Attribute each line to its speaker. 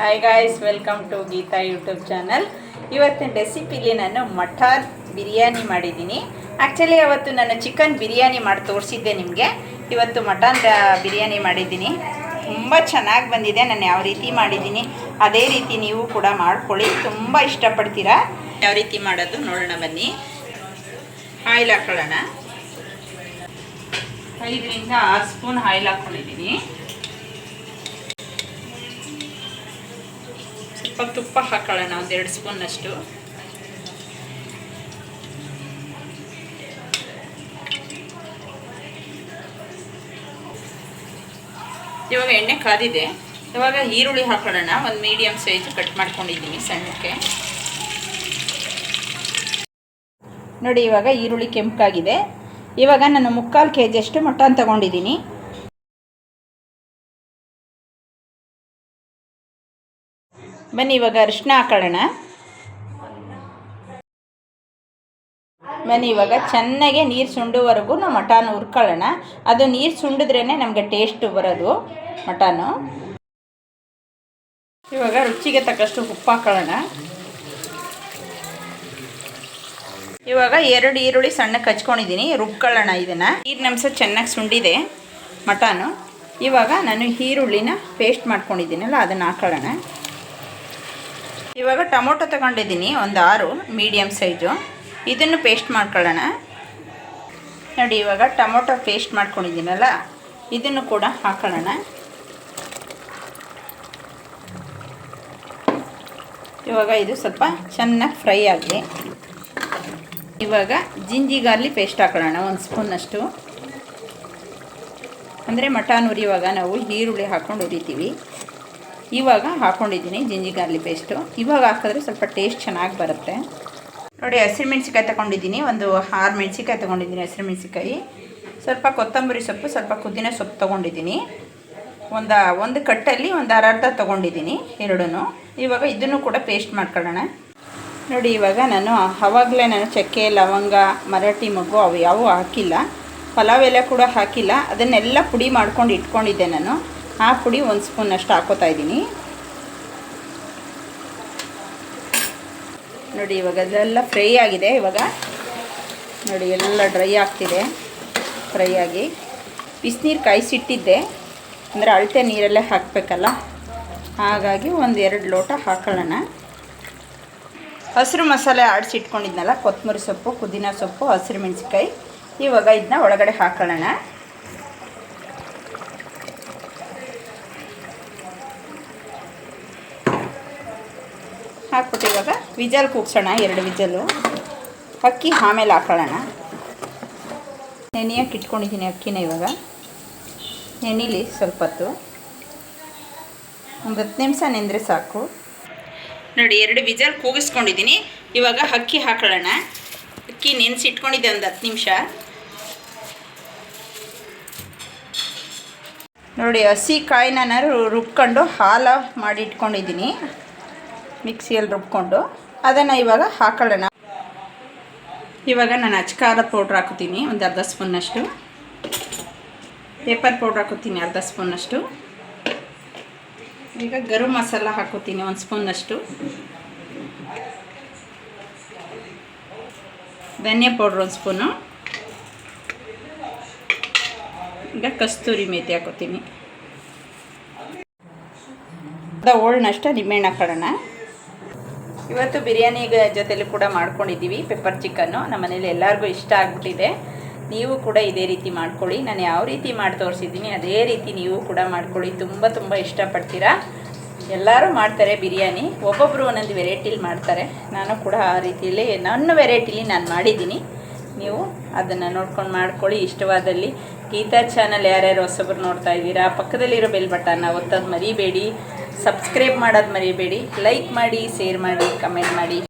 Speaker 1: Hi guys, welcome to Geetha YouTube channel. ಇವತ್ತಿನ ರೆಸಿಪಿಲಿ ನಾನು ಮಟನ್ ಬಿರಿಯಾನಿ ಮಾಡಿದ್ದೀನಿ. ಆ್ಯಕ್ಚುಲಿ ಅವತ್ತು ನಾನು ಚಿಕನ್ ಬಿರಿಯಾನಿ ಮಾಡಿ ತೋರಿಸಿದ್ದೆ ನಿಮಗೆ. ಇವತ್ತು ಮಟನ್ ಬಿರಿಯಾನಿ ಮಾಡಿದ್ದೀನಿ. ತುಂಬ ಚೆನ್ನಾಗಿ ಬಂದಿದೆ. ನಾನು ಯಾವ ರೀತಿ ಮಾಡಿದ್ದೀನಿ ಅದೇ ರೀತಿ ನೀವು ಕೂಡ ಮಾಡ್ಕೊಳ್ಳಿ, ತುಂಬ ಇಷ್ಟಪಡ್ತೀರಾ. ಯಾವ ರೀತಿ ಮಾಡೋದು ನೋಡೋಣ ಬನ್ನಿ. ಆಯಿಲ್ ಹಾಕೊಳ್ಳೋಣ. 5 ರಿಂದ 6 ಸ್ಪೂನ್ ಆಯಿಲ್ ಹಾಕ್ಕೊಂಡಿದ್ದೀನಿ. ಸ್ವಲ್ಪ ತುಪ್ಪ ಹಾಕೊಳ್ಳೋಣ, 1-2 ಸ್ಪೂನ್ನಷ್ಟು. ಇವಾಗ ಎಣ್ಣೆ ಕಾದಿದೆ. ಇವಾಗ ಈರುಳ್ಳಿ ಹಾಕೊಳ್ಳೋಣ. ಒಂದು ಮೀಡಿಯಮ್ ಸೈಜ್ ಕಟ್ ಮಾಡ್ಕೊಂಡಿದ್ದೀನಿ ಸಣ್ಣಕ್ಕೆ. ನೋಡಿ, ಇವಾಗ ಈರುಳ್ಳಿ ಕೆಂಪಾಗಿದೆ. ಇವಾಗ ನಾನು 3/4 kg ಮಟನ್ ತಗೊಂಡಿದ್ದೀನಿ. ಬನ್ನಿ ಇವಾಗ ಅರಿಶಿನ ಹಾಕೊಳ್ಳೋಣ. ಬನ್ನಿ ಇವಾಗ ಚೆನ್ನಾಗೆ ನೀರು ಸುಂಡುವರೆಗೂ ನಾವು ಮಟನ್ ಹುರ್ಕೊಳ್ಳೋಣ. ಅದು ನೀರು ಸುಂಡಿದ್ರೇ ನಮಗೆ ಟೇಸ್ಟ್ ಬರೋದು ಮಟನು. ಇವಾಗ ರುಚಿಗೆ ತಕ್ಕಷ್ಟು ಉಪ್ಪು ಹಾಕೊಳ್ಳೋಣ. ಇವಾಗ 2 ಈರುಳ್ಳಿ ಸಣ್ಣಕ್ಕೆ ಹಚ್ಕೊಂಡಿದ್ದೀನಿ, ರುಬ್ಕೊಳ್ಳೋಣ ಇದನ್ನು. ನೀರಿನಂಶ ಚೆನ್ನಾಗಿ ಸುಂಡಿದೆ ಮಟನು. ಇವಾಗ ನಾನು ಈರುಳ್ಳಿನ ಪೇಸ್ಟ್ ಮಾಡ್ಕೊಂಡಿದ್ದೀನಲ್ಲ ಅದನ್ನು ಹಾಕೊಳ್ಳೋಣ. ಇವಾಗ ಟೊಮೊಟೊ ತಗೊಂಡಿದ್ದೀನಿ, ಒಂದು 6 ಮೀಡಿಯಮ್ ಸೈಜು. ಇದನ್ನು ಪೇಸ್ಟ್ ಮಾಡ್ಕೊಳ್ಳೋಣ. ನೋಡಿ, ಇವಾಗ ಟೊಮೊಟೊ ಪೇಸ್ಟ್ ಮಾಡ್ಕೊಂಡಿದ್ದೀನಲ್ಲ ಇದನ್ನು ಕೂಡ ಹಾಕೊಳ್ಳೋಣ. ಇವಾಗ ಇದು ಸ್ವಲ್ಪ ಚೆನ್ನಾಗಿ ಫ್ರೈ ಆಗಲಿ. ಇವಾಗ ಜಿಂಜಿ ಗಾರ್ಲಿಕ್ ಪೇಸ್ಟ್ ಹಾಕೊಳ್ಳೋಣ, 1 ಸ್ಪೂನ್ನಷ್ಟು. ಅಂದರೆ ಮಟನ್ ಹುರಿಯುವಾಗ ನಾವು ಈರುಳ್ಳಿ ಹಾಕ್ಕೊಂಡು ಹುರಿತೀವಿ. ಇವಾಗ ಹಾಕ್ಕೊಂಡಿದ್ದೀನಿ ಜಿಂಜಿ ಗಾರ್ಲಿಕ್ ಪೇಸ್ಟು. ಇವಾಗ ಹಾಕಿದ್ರೆ ಸ್ವಲ್ಪ ಟೇಸ್ಟ್ ಚೆನ್ನಾಗಿ ಬರುತ್ತೆ. ನೋಡಿ, ಹಸಿಮೆಣ್ಸಿಕಾಯಿ ತೊಗೊಂಡಿದ್ದೀನಿ, ಒಂದು 6 ಮೆಣಸಿಕಾಯಿ ತೊಗೊಂಡಿದ್ದೀನಿ, ಹಸಿಮೆಣ್ಸಿಕಾಯಿ. ಸ್ವಲ್ಪ ಕೊತ್ತಂಬರಿ ಸೊಪ್ಪು, ಸ್ವಲ್ಪ ಪುದೀನ ಸೊಪ್ಪು ತೊಗೊಂಡಿದ್ದೀನಿ. ಒಂದು ಕಟ್ಟಲ್ಲಿ ಒಂದು ಅರ್ಧ ತೊಗೊಂಡಿದ್ದೀನಿ, ಎರಡೂ. ಇವಾಗ ಇದನ್ನು ಕೂಡ ಪೇಸ್ಟ್ ಮಾಡ್ಕೊಳ್ಳೋಣ. ನೋಡಿ, ಇವಾಗ ಆವಾಗಲೇ ನಾನು ಚಕ್ಕೆ, ಲವಂಗ, ಮರಾಠಿ ಮೊಗ್ಗು ಅವು ಯಾವುವು ಹಾಕಿಲ್ಲ, ಪಲಾವ್ ಎಲೆ ಕೂಡ ಹಾಕಿಲ್ಲ. ಅದನ್ನೆಲ್ಲ ಪುಡಿ ಮಾಡ್ಕೊಂಡು ಇಟ್ಕೊಂಡಿದ್ದೆ ನಾನು. ಆ ಪುಡಿ 1 ಸ್ಪೂನಷ್ಟು ಹಾಕೋತಾ ಇದ್ದೀನಿ. ನೋಡಿ, ಇವಾಗ ಅದೆಲ್ಲ ಫ್ರೈ ಆಗಿದೆ. ಇವಾಗ ನೋಡಿ ಎಲ್ಲ ಡ್ರೈ ಆಗ್ತಿದೆ, ಫ್ರೈ ಆಗಿ. ಬಿಸಿನೀರು ಕಾಯಿಸಿಟ್ಟಿದ್ದೆ, ಅಂದರೆ ಅಳತೆ ನೀರಲ್ಲೇ ಹಾಕಬೇಕಲ್ಲ, ಹಾಗಾಗಿ 1-2 ಲೋಟ ಹಾಕೊಳ್ಳೋಣ. ಹಸಿರು ಮಸಾಲೆ ಆಡಿಸಿಟ್ಕೊಂಡಿದ್ನಲ್ಲ, ಕೊತ್ತಂಬರಿ ಸೊಪ್ಪು, ಪುದೀನ ಸೊಪ್ಪು, ಹಸಿರು ಮೆಣಸಿಕಾಯಿ. ಇವಾಗ ಇದನ್ನ ಒಳಗಡೆ ಹಾಕೊಳ್ಳೋಣ. ಹಾಕ್ಬಿಟ್ಟು ಇವಾಗ ವಿಜಲ್ ಕೂಗ್ಸೋಣ, 2 ವಿಜಲು. ಅಕ್ಕಿ ಆಮೇಲೆ ಹಾಕೊಳ್ಳೋಣ. ನೆನೆಯಕ್ಕೆ ಇಟ್ಕೊಂಡಿದ್ದೀನಿ ಅಕ್ಕಿನ. ಇವಾಗ ನೆನೀಲಿ ಸ್ವಲ್ಪ ಹೊತ್ತು, ಒಂದು 10 ನಿಮಿಷ ನೆಂದರೆ ಸಾಕು. ನೋಡಿ, 2 ವಿಜಲ್ ಕೂಗಿಸ್ಕೊಂಡಿದ್ದೀನಿ. ಇವಾಗ ಅಕ್ಕಿ ಹಾಕೊಳ್ಳೋಣ. ಅಕ್ಕಿ ನೆನೆಸಿಟ್ಕೊಂಡಿದ್ದೆ ಒಂದು 10 ನಿಮಿಷ. ನೋಡಿ, ಹಸಿ ಕಾಯಿನ ನಾನು ರುಬ್ಕೊಂಡು ಹಾಲು ಮಾಡಿ ಇಟ್ಕೊಂಡಿದ್ದೀನಿ, ಮಿಕ್ಸಿಯಲ್ಲಿ ರುಬ್ಕೊಂಡು. ಅದನ್ನು ಇವಾಗ ಹಾಕೊಳ್ಳೋಣ. ಇವಾಗ ನಾನು ಅಚ್ಕಾರದ ಪೌಡ್ರ್ ಹಾಕೋತೀನಿ, ಒಂದು ಅರ್ಧ ಸ್ಪೂನ್ನಷ್ಟು. ಪೇಪರ್ ಪೌಡ್ರ್ ಹಾಕೋತೀನಿ, ಅರ್ಧ ಸ್ಪೂನ್ನಷ್ಟು. ಈಗ ಗರಂ ಮಸಾಲ ಹಾಕೋತೀನಿ, 1 ಸ್ಪೂನ್ನಷ್ಟು. ಧನಿಯಾ ಪೌಡ್ರ್ 1 ಸ್ಪೂನು. ಈಗ ಕಸ್ತೂರಿ ಮೇಥಿ ಹಾಕೋತೀನಿ. ಓಳ್ನಷ್ಟು ನಿಂಬೆಹಣ್ಣು ಹಾಕೊಳ್ಳೋಣ. ಇವತ್ತು ಬಿರಿಯಾನಿ ಜೊತೆಲಿ ಕೂಡ ಮಾಡ್ಕೊಂಡಿದ್ದೀವಿ ಪೆಪ್ಪರ್ ಚಿಕನ್ನು. ನಮ್ಮ ಮನೇಲಿ ಎಲ್ಲರಿಗೂ ಇಷ್ಟ ಆಗಿಬಿಟ್ಟಿದೆ. ನೀವು ಕೂಡ ಇದೇ ರೀತಿ ಮಾಡ್ಕೊಳ್ಳಿ. ನಾನು ಯಾವ ರೀತಿ ಮಾಡಿ ತೋರಿಸಿದ್ದೀನಿ ಅದೇ ರೀತಿ ನೀವು ಕೂಡ ಮಾಡ್ಕೊಳ್ಳಿ. ತುಂಬ ಇಷ್ಟಪಡ್ತೀರಾ. ಎಲ್ಲರೂ ಮಾಡ್ತಾರೆ ಬಿರಿಯಾನಿ, ಒಬ್ಬೊಬ್ಬರು ಒಂದೊಂದು ವೆರೈಟಿಲಿ ಮಾಡ್ತಾರೆ. ನಾನು ಕೂಡ ಆ ರೀತಿಯಲ್ಲಿ ನನ್ನ ವೆರೈಟಿಲಿ ನಾನು ಮಾಡಿದ್ದೀನಿ. ನೀವು ಅದನ್ನು ನೋಡ್ಕೊಂಡು ಮಾಡ್ಕೊಳ್ಳಿ. ಇಷ್ಟವಾದಲ್ಲಿ ಗೀತಾ ಚಾನಲ್ ಯಾರ್ಯಾರು ಹೊಸಬ್ರು ನೋಡ್ತಾ ಇದ್ದೀರಾ, ಪಕ್ಕದಲ್ಲಿರೋ ಬೆಲ್ ಬಟನ್ನ ಒತ್ತೋದು ಮರಿಬೇಡಿ. ಸಬ್ಸ್ಕ್ರೈಬ್ ಮಾಡೋದು ಮರಿಬೇಡಿ. ಲೈಕ್ ಮಾಡಿ, ಶೇರ್ ಮಾಡಿ, ಕಮೆಂಟ್ ಮಾಡಿ.